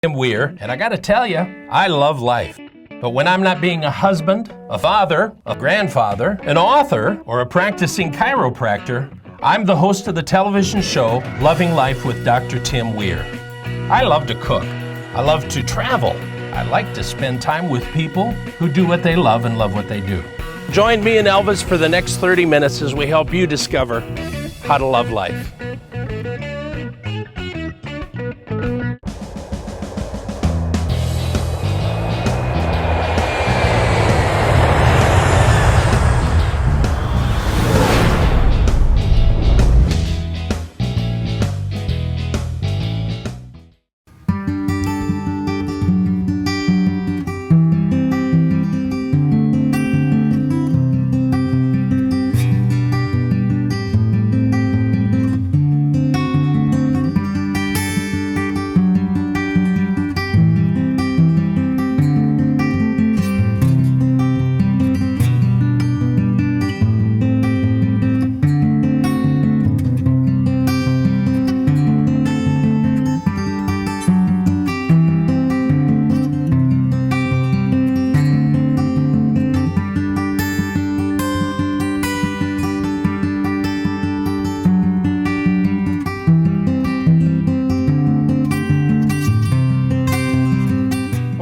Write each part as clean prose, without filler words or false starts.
I'm Weir, and I gotta tell you, I love life. But when I'm not being a husband, a father, a grandfather, an author, or a practicing chiropractor, I'm the host of the television show Loving Life with Dr. Tim Weir. I love to cook. I love to travel. I like to spend time with people who do what they love and love what they do. Join me and Elvis for the next 30 minutes as we help you discover how to love life.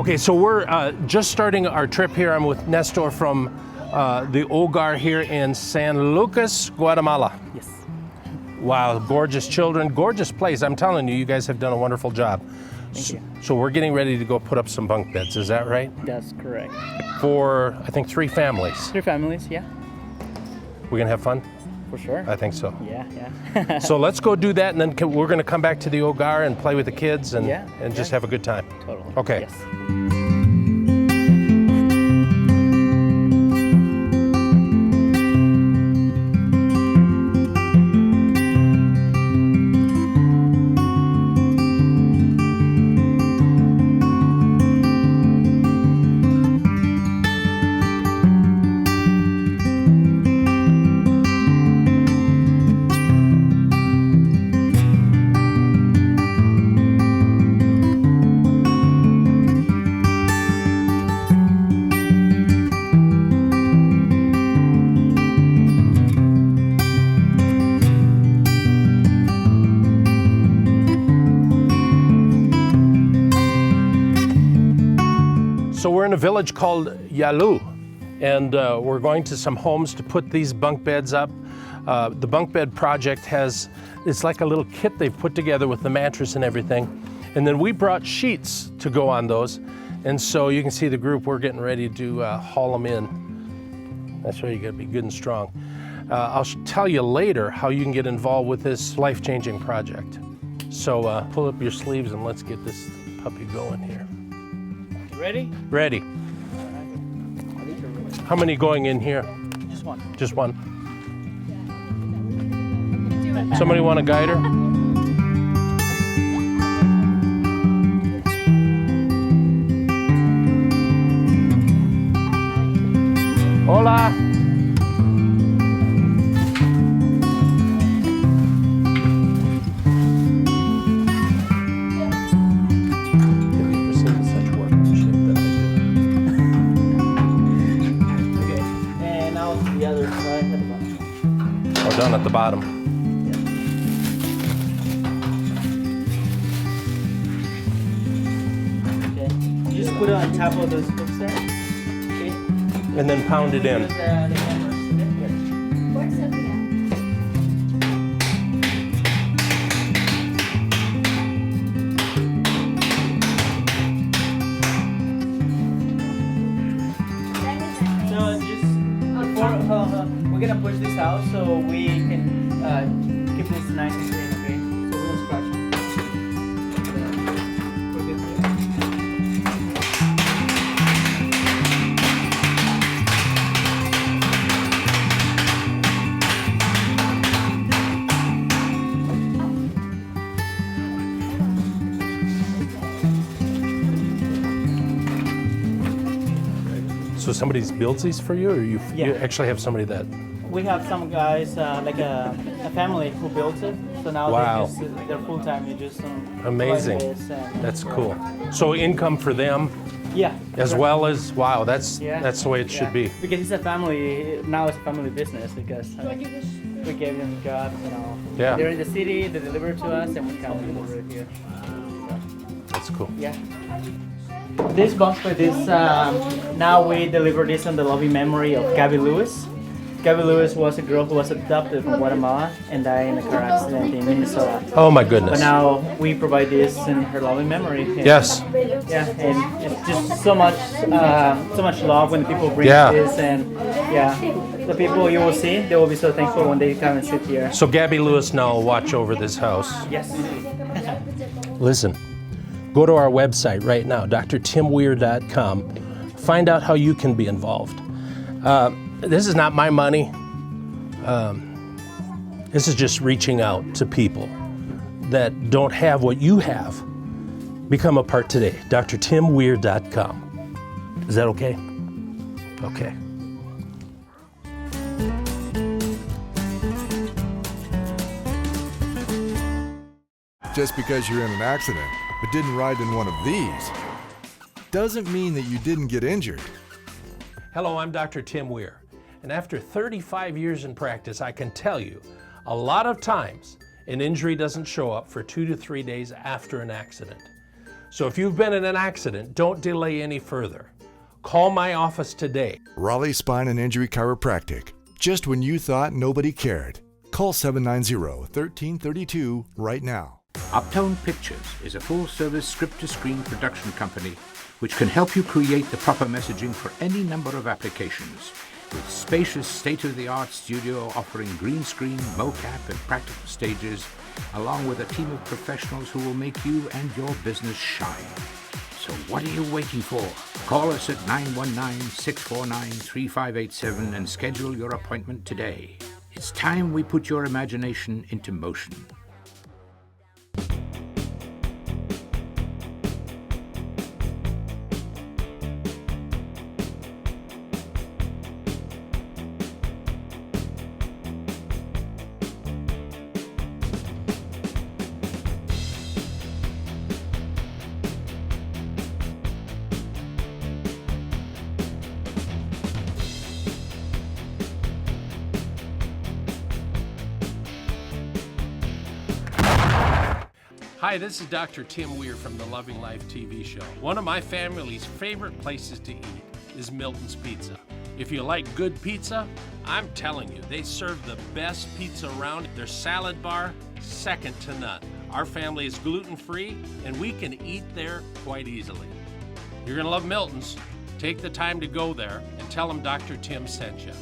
Okay, so we're just starting our trip here. I'm with Nestor from the Hogar here in San Lucas, Guatemala. Yes. Wow, gorgeous children, gorgeous place. I'm telling you, you guys have done a wonderful job. Thank you. So we're getting ready to go put up some bunk beds, is that right? That's correct. For, I think, 3 families. 3 families, yeah. We're gonna have fun? For sure. I think so. Yeah. So let's go do that, and then we're gonna come back to the Hogar and play with the kids and just have a good time. Totally. Okay. Yes. So we're in a village called Yalu, and we're going to some homes to put these bunk beds up. The bunk bed project it's like a little kit they've put together with the mattress and everything. And then we brought sheets to go on those. And so you can see the group, we're getting ready to haul them in. That's why you gotta be good and strong. I'll tell you later how you can get involved with this life-changing project. So pull up your sleeves and let's get this puppy going here. Ready? Ready. How many going in here? Just one. Just one. Somebody want to guide her? Hola. Down at the bottom. Okay. You just put it on top of those hooks there. Okay. And then pound it in. We're gonna push this out so we can keep this nice and clean, okay? So we won't scratch it. So somebody builds these for you, or you actually have somebody that? We have some guys, like a family who built it. So So now Wow. they're full time. You just Amazing. run this and- That's cool. So income for them Yeah. as well as, wow, that's Yeah. the way it should be. Because it's a family, now it's a family business because we gave them jobs, Yeah. They're in the city, they deliver to us, and we come and deliver it here. That's cool. Yeah. This bunk bed is, now we deliver this on the loving memory of Gabby Lewis. Gabby Lewis was a girl who was adopted from Guatemala and died in a car accident in Minnesota. Oh my But goodness. now we provide this in her loving memory. And, Yes. Yeah, and it's just so much love when people bring Yeah. this, and yeah, the people you will see, they will be so thankful when they come and sit here. So Gabby Lewis now will watch over this house. Yes. Listen, go to our website right now, drtimweir.com. Find out how you can be involved. This is not my money. This is just reaching out to people that don't have what you have. Become a part today, drtimweir.com. Is that okay? Okay. Just because you're in an accident but didn't ride in one of these doesn't mean that you didn't get injured. Hello, I'm Dr. Tim Weir, and after 35 years in practice, I can tell you a lot of times an injury doesn't show up for 2 to 3 days after an accident. So if you've been in an accident, don't delay any further. Call my office today. Raleigh Spine and Injury Chiropractic. Just when you thought nobody cared. Call 790-1332 right now. Uptown Pictures is a full-service script-to-screen production company which can help you create the proper messaging for any number of applications. With spacious state-of-the-art studio offering green screen, mocap, and practical stages, along with a team of professionals who will make you and your business shine. So what are you waiting for? Call us at 919-649-3587 and schedule your appointment today. It's time we put your imagination into motion. Hi, this is Dr. Tim Weir from the Loving Life TV show. One of my family's favorite places to eat is Milton's Pizza. If you like good pizza, I'm telling you, they serve the best pizza around. Their salad bar, second to none. Our family is gluten-free, and we can eat there quite easily. You're gonna love Milton's. Take the time to go there and tell them Dr. Tim sent you.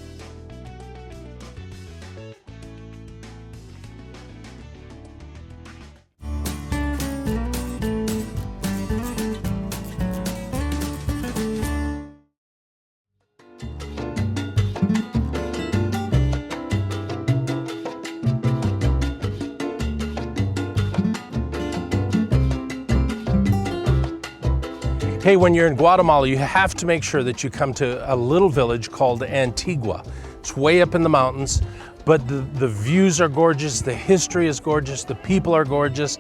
Hey, when you're in Guatemala, you have to make sure that you come to a little village called Antigua. It's way up in the mountains, but the views are gorgeous, the history is gorgeous, the people are gorgeous,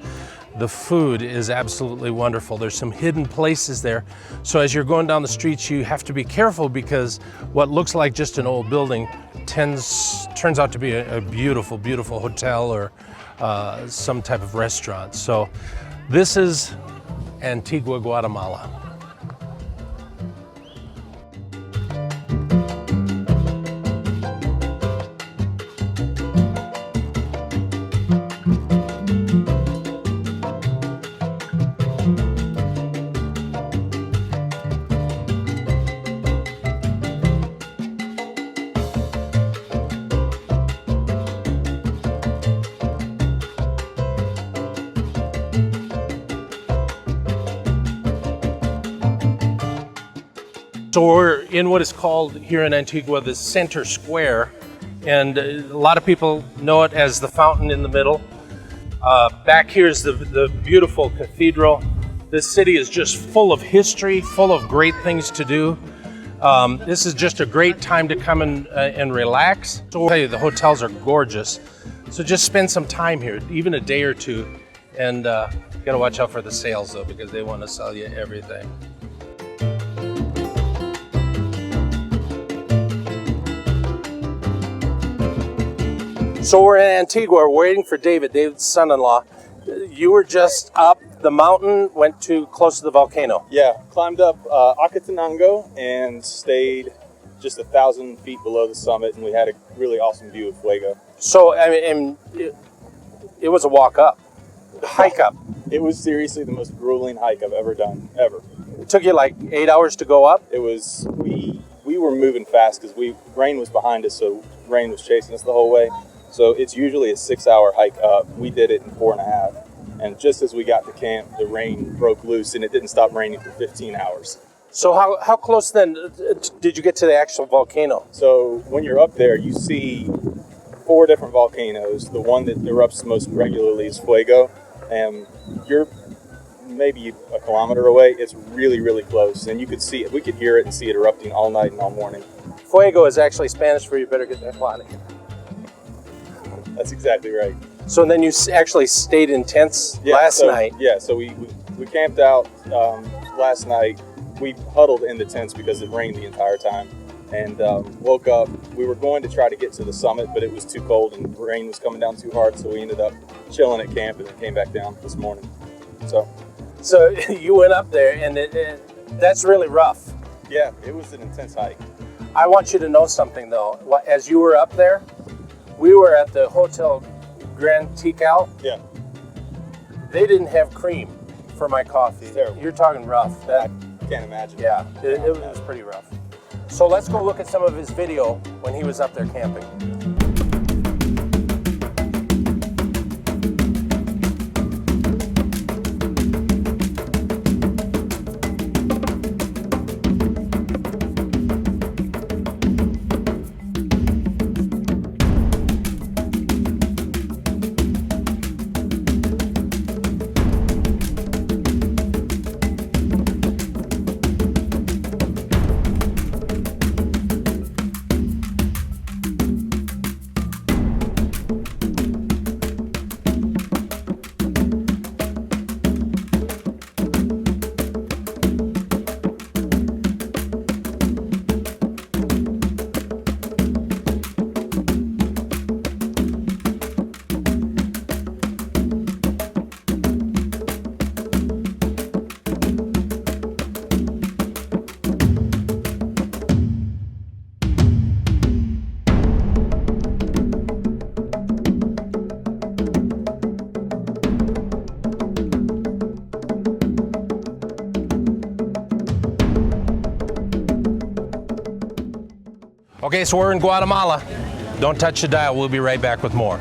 the food is absolutely wonderful. There's some hidden places there. So as you're going down the streets, you have to be careful because what looks like just an old building turns out to be a beautiful, beautiful hotel or some type of restaurant. So this is Antigua, Guatemala. So we're in what is called here in Antigua the center square, and a lot of people know it as the fountain in the middle. Back here is the beautiful cathedral. This city is just full of history, full of great things to do. This is just a great time to come and relax. So I'll tell you, the hotels are gorgeous. So just spend some time here, even a day or two, and gotta watch out for the sales though, because they want to sell you everything. So we're in Antigua, we're waiting for David's son-in-law. You were just up the mountain, went to close to the volcano. Yeah, climbed up Acatenango and stayed just 1,000 feet below the summit, and we had a really awesome view of Fuego. So, I mean, it was a walk up, hike up. It was seriously the most grueling hike I've ever done, ever. It took you like 8 hours to go up? It was, we were moving fast because rain was behind us, so rain was chasing us the whole way. So it's usually a 6-hour hike up. We did it in 4.5. And just as we got to camp, the rain broke loose, and it didn't stop raining for 15 hours. So how close then did you get to the actual volcano? So when you're up there, you see 4 different volcanoes. The one that erupts most regularly is Fuego, and you're maybe a kilometer away. It's really, really close, and you could see it. We could hear it and see it erupting all night and all morning. Fuego is actually Spanish for you better get that plotting. That's exactly right. So then you actually stayed in tents last night? Yeah, so we camped out last night. We huddled in the tents because it rained the entire time, and woke up. We were going to try to get to the summit, but it was too cold and the rain was coming down too hard, so we ended up chilling at camp and then came back down this morning. So you went up there, and that's really rough. Yeah, it was an intense hike. I want you to know something though. As you were up there, we were at the Hotel Grand Tikal. Yeah. They didn't have cream for my coffee. Terrible. You're talking rough. I can't imagine. Yeah, it was pretty rough. So let's go look at some of his video when he was up there camping. Okay, so we're in Guatemala. Don't touch the dial. We'll be right back with more.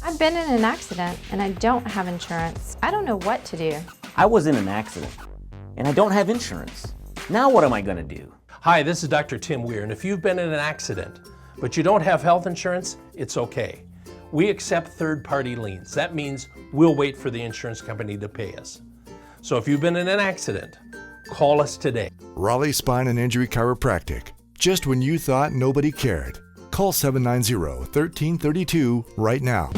I've been in an accident and I don't have insurance. I don't know what to do. I was in an accident and I don't have insurance. Now what am I going to do? Hi, this is Dr. Tim Weir, and if you've been in an accident, but you don't have health insurance, it's okay. We accept third-party liens. That means we'll wait for the insurance company to pay us. So if you've been in an accident, call us today. Raleigh Spine and Injury Chiropractic. Just when you thought nobody cared. Call 790-1332 right now.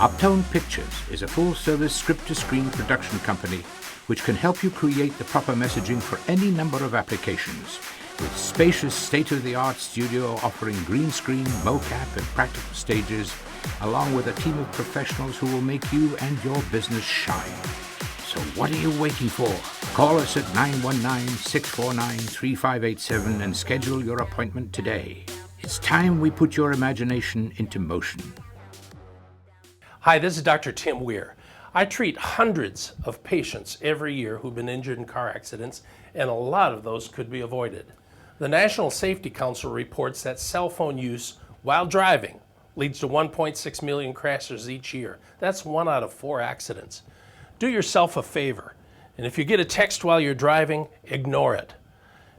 Uptown Pictures is a full-service script-to-screen production company which can help you create the proper messaging for any number of applications, with spacious state-of-the-art studio offering green screen, mocap, and practical stages, along with a team of professionals who will make you and your business shine. So what are you waiting for? Call us at 919-649-3587 and schedule your appointment today. It's time we put your imagination into motion. Hi, this is Dr. Tim Weir. I treat hundreds of patients every year who've been injured in car accidents, and a lot of those could be avoided. The National Safety Council reports that cell phone use while driving leads to 1.6 million crashes each year. That's 1 out of 4 accidents. Do yourself a favor, and if you get a text while you're driving, ignore it.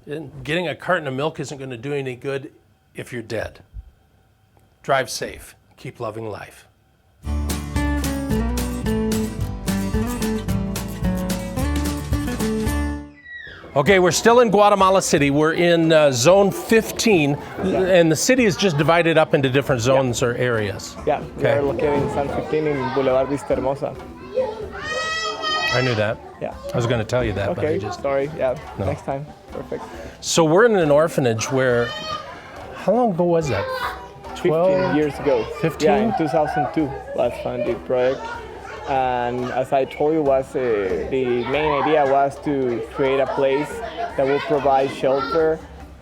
And getting a carton of milk isn't going to do any good if you're dead. Drive safe. Keep loving life. Okay, we're still in Guatemala City. We're in zone 15, and the city is just divided up into different zones or areas. Yeah, we are located in San 15 in Boulevard Vista Hermosa. I knew that. Yeah. I was going to tell you that, but I Okay, just... sorry. Yeah, No. next time. Perfect. So we're in an orphanage where, how long ago was that? 15 years ago. 15? Yeah, in 2002 was funded project. And as I told you, the main idea was to create a place that will provide shelter,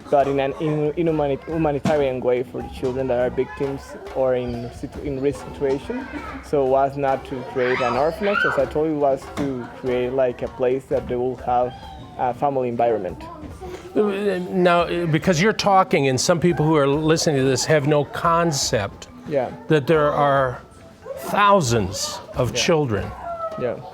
but in an humanitarian way for the children that are victims or in risk situation. So it was not to create an orphanage, as I told you, was to create like a place that they will have a family environment. Now, because you're talking, and some people who are listening to this have no concept that there are thousands of children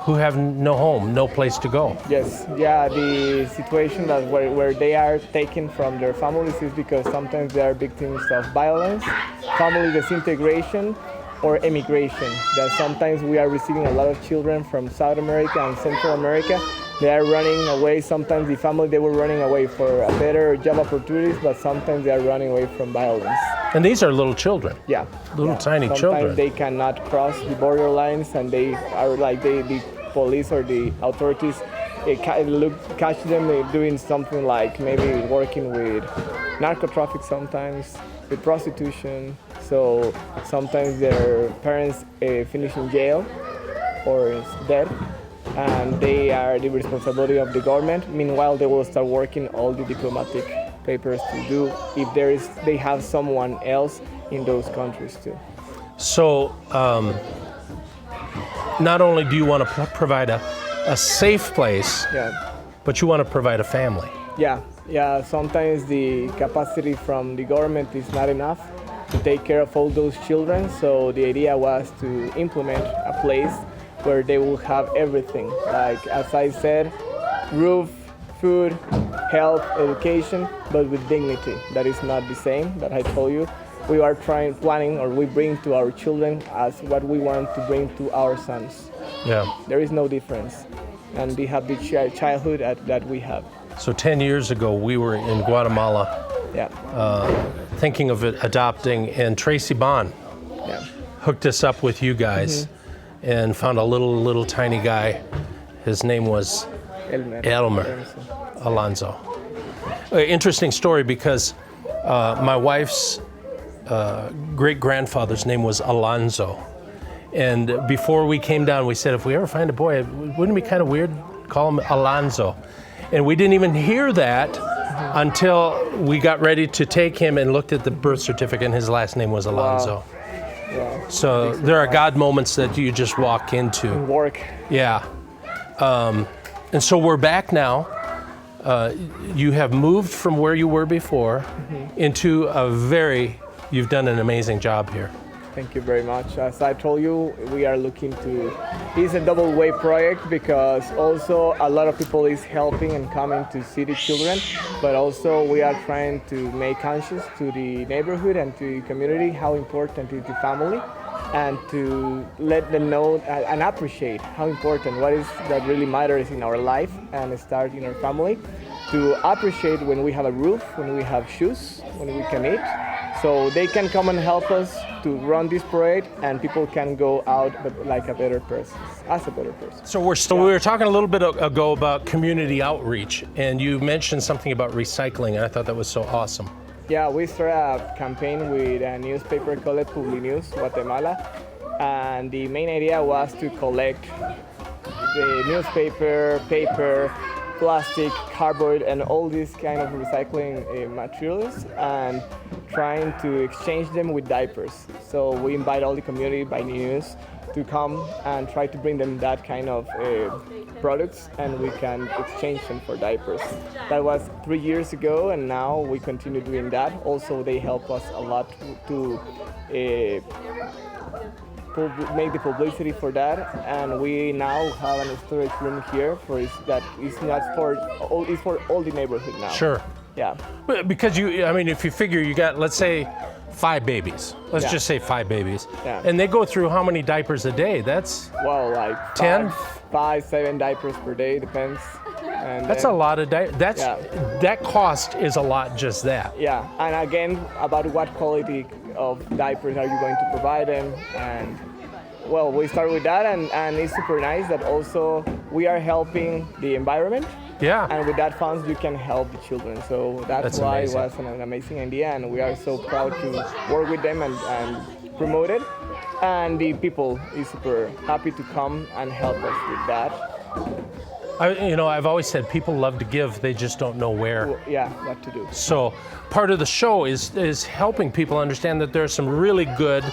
who have no home, no place to go. Yes, yeah, the situation that where they are taken from their families is because sometimes they are victims of violence, family disintegration, or emigration. That sometimes we are receiving a lot of children from South America and Central America. They are running away. Sometimes the family, they were running away for a better job opportunities, but sometimes they are running away from violence. And these are little children. Yeah. Little tiny sometimes children. They cannot cross the border lines, and they are like the police or the authorities catch them doing something like maybe working with narco traffic, sometimes with prostitution. So sometimes their parents finish in jail or is dead, and they are the responsibility of the government. Meanwhile, they will start working all the diplomatic papers to do if they have someone else in those countries too. So not only do you want to provide a safe place, but you want to provide a family. Yeah. Sometimes the capacity from the government is not enough to take care of all those children. So the idea was to implement a place where they will have everything. Like, as I said, roof, food, health, education, but with dignity. That is not the same that I told you. We are planning, or we bring to our children as what we want to bring to our sons. Yeah. There is no difference. And they have the childhood that we have. So 10 years ago, we were in Guatemala thinking of adopting, and Tracy Bond hooked us up with you guys and found a little tiny guy. His name was Elmer Alonso. Interesting story, because my wife's great-grandfather's name was Alonso. And before we came down, we said, if we ever find a boy, wouldn't it be kind of weird to call him Alonso? And we didn't even hear that until we got ready to take him and looked at the birth certificate, and his last name was Alonso. Wow. So there are God moments that you just walk into. Work. Yeah. And so we're back now. You have moved from where you were before into you've done an amazing job here. Thank you very much. As I told you, we are looking to, it's a double way project, because also a lot of people is helping and coming to see the children, but also we are trying to make conscious to the neighborhood and to the community how important is the family, and to let them know and appreciate how important, what is that really matters in our life, and start in our family, to appreciate when we have a roof, when we have shoes, when we can eat. So they can come and help us to run this parade, and people can go out like a better person, as a better person. So we were talking a little bit ago about community outreach, and you mentioned something about recycling, and I thought that was so awesome. Yeah, we started a campaign with a newspaper called Publinews Guatemala, and the main idea was to collect the newspaper, paper, plastic, cardboard, and all these kind of recycling materials, and trying to exchange them with diapers. So we invite all the community by news to come and try to bring them that kind of products, and we can exchange them for diapers. That was 3 years ago, and now we continue doing that. Also, they help us a lot to make the publicity for that, and we now have a storage room here that is not for all, it's for all the neighborhood now. Sure. Yeah. Because if you figure you got, let's say, 5 babies. Let's just say 5 babies. Yeah. And they go through how many diapers a day? That's Well, like 10? 7 diapers per day, depends. And that's then, a lot of diapers. That cost is a lot, just that. Yeah, and again, about what quality of diapers are you going to provide them, and well, we start with that, and it's super nice that also we are helping the environment. Yeah. And with that funds, you can help the children. So that's why amazing. it was an amazing idea, and we are so proud to work with them and promote it. And the people is super happy to come and help us with that. I've always said people love to give, they just don't know where. Yeah, what to do. So part of the show is helping people understand that there are some really good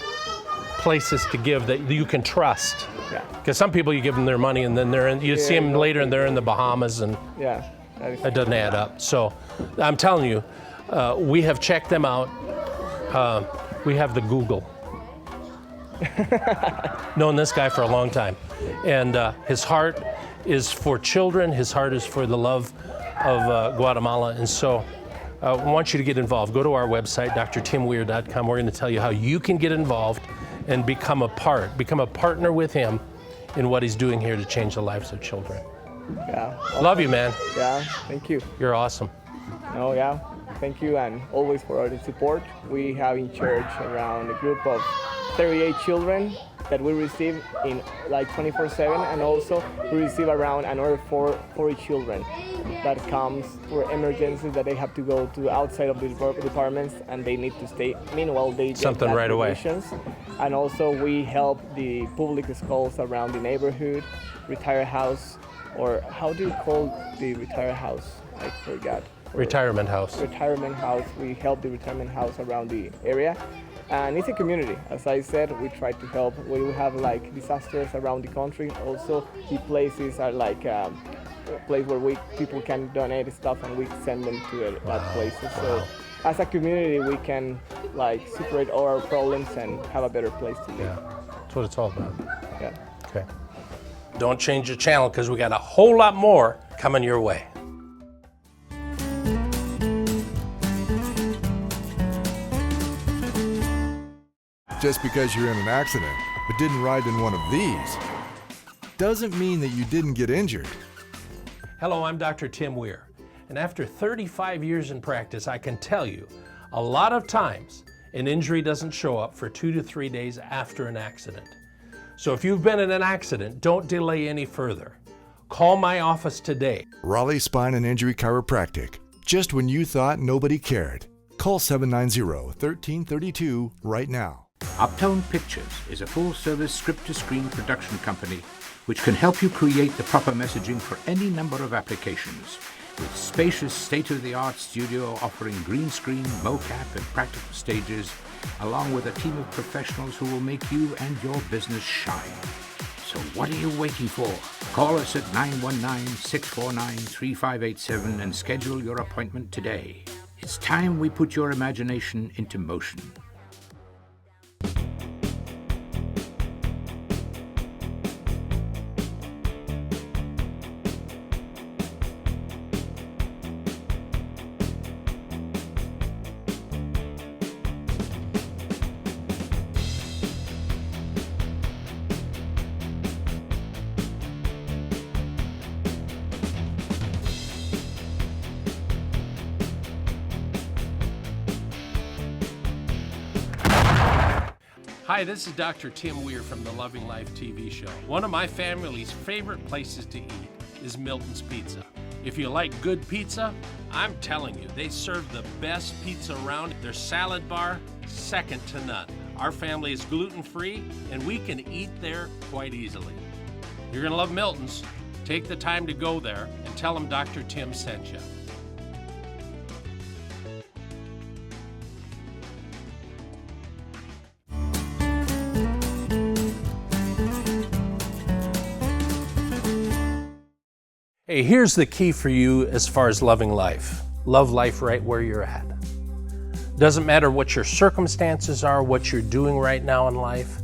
places to give that you can trust. Yeah. Because some people, you give them their money and then you see them later and they're in the Bahamas, and Yeah. it doesn't add up. So I'm telling you, we have checked them out. We have the Google. Known this guy for a long time. And his heart is for children. His heart is for the love of Guatemala. And so I want you to get involved. Go to our website, drtimweir.com. We're going to tell you how you can get involved and become a partner with him in what he's doing here to change the lives of children. Yeah. Love you, man. Yeah, thank you. You're awesome. No, yeah, thank you, and always for all the support. We have in church around a group of 38 children that we receive in like 24/7, and also we receive around another 40 children that comes for emergencies that they have to go to outside of the departments and they need to stay. Meanwhile, they get Something right away. And also we help the public schools around the neighborhood, retire house, or how do you call the retire house? I forgot. Retirement house. Retirement house. We help the retirement house around the area. And it's a community. As I said, we try to help. We have like disasters around the country. Also, the places are like a place where people can donate stuff and we send them to that places. So as a community, we can like separate all our problems and have a better place to live. Yeah, that's what it's all about. Yeah. Okay. Don't change the channel because we got a whole lot more coming your way. Just because you're in an accident but didn't ride in one of these doesn't mean that you didn't get injured. Hello, I'm Dr. Tim Weir, and after 35 years in practice, I can tell you a lot of times an injury doesn't show up for 2 to 3 days after an accident. So if you've been in an accident, don't delay any further. Call my office today. Raleigh Spine and Injury Chiropractic. Just when you thought nobody cared. Call 790-1332 right now. Uptone Pictures is a full-service script-to-screen production company which can help you create the proper messaging for any number of applications, with spacious state-of-the-art studio offering green screen, mocap, and practical stages, along with a team of professionals who will make you and your business shine. So what are you waiting for? Call us at 919-649-3587 and schedule your appointment today. It's time we put your imagination into motion. Hi, this is Dr. Tim Weir from the Loving Life TV show. One of my family's favorite places to eat is Milton's Pizza. If you like good pizza, I'm telling you, they serve the best pizza around. Their salad bar, second to none. Our family is gluten-free, and we can eat there quite easily. You're gonna love Milton's. Take the time to go there and tell them Dr. Tim sent you. Hey, here's the key for you as far as loving life. Love life right where you're at. Doesn't matter what your circumstances are, what you're doing right now in life,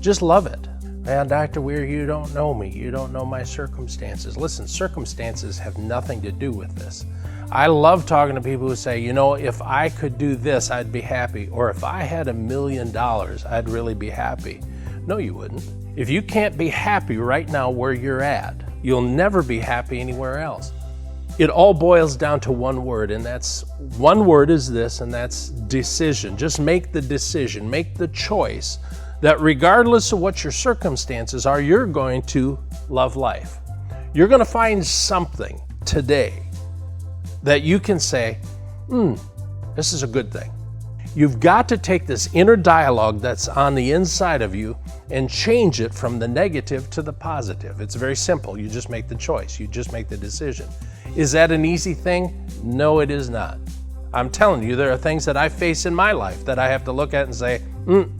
just love it. Man, Dr. Weir, you don't know me. You don't know my circumstances. Listen, circumstances have nothing to do with this. I love talking to people who say, you know, if I could do this, I'd be happy. Or if I had $1 million, I'd really be happy. No, you wouldn't. If you can't be happy right now where you're at, you'll never be happy anywhere else. It all boils down to one word, and that's one word is this, and that's decision. Just make the decision, make the choice that regardless of what your circumstances are, you're going to love life. You're going to find something today that you can say, this is a good thing. You've got to take this inner dialogue that's on the inside of you and change it from the negative to the positive. It's very simple. You just make the choice. You just make the decision. Is that an easy thing? No, it is not. I'm telling you, there are things that I face in my life that I have to look at and say, going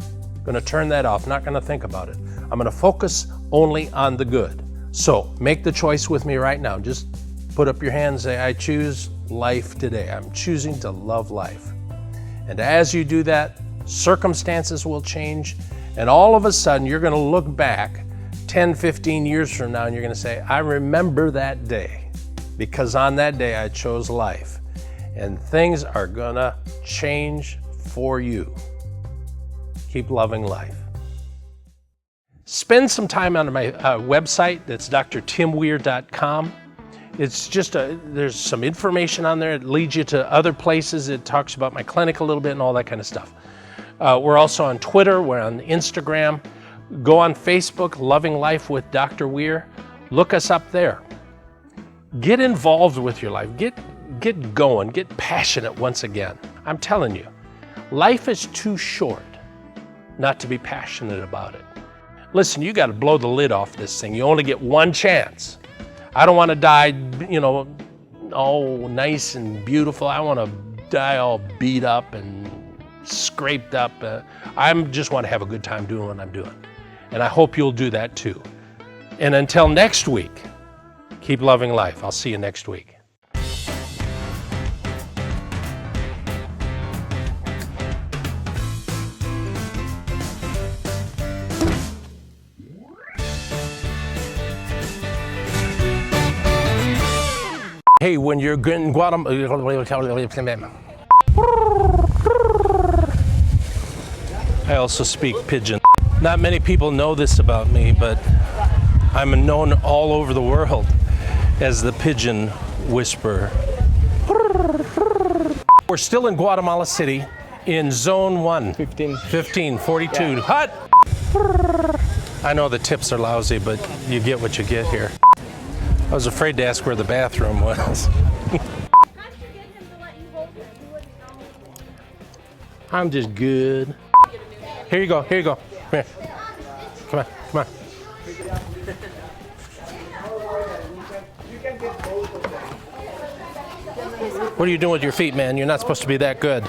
to turn that off, not going to think about it. I'm going to focus only on the good. So make the choice with me right now. Just put up your hand and say, I choose life today. I'm choosing to love life. And as you do that, circumstances will change, and all of a sudden you're going to look back 10, 15 years from now and you're going to say, I remember that day because on that day I chose life. And things are going to change for you. Keep loving life. Spend some time on my website. That's drtimweir.com. It's just there's some information on there. It leads you to other places. It talks about my clinic a little bit and all that kind of stuff. We're also on Twitter. We're on Instagram. Go on Facebook, Loving Life with Dr. Weir. Look us up there. Get involved with your life. Get going. Get passionate once again. I'm telling you, life is too short not to be passionate about it. Listen, you got to blow the lid off this thing. You only get one chance. I don't want to die, all nice and beautiful. I want to die all beat up and scraped up. I just want to have a good time doing what I'm doing. And I hope you'll do that too. And until next week, keep loving life. I'll see you next week. Hey, when you're in Guatemala, I also speak Pidgin. Not many people know this about me, but I'm known all over the world as the Pigeon Whisperer. We're still in Guatemala City in Zone 1. 1542. Yeah. Hut! I know the tips are lousy, but you get what you get here. I was afraid to ask where the bathroom was. I'm just good. Here you go, here you go. Come here. Come on, come on. What are you doing with your feet, man? You're not supposed to be that good.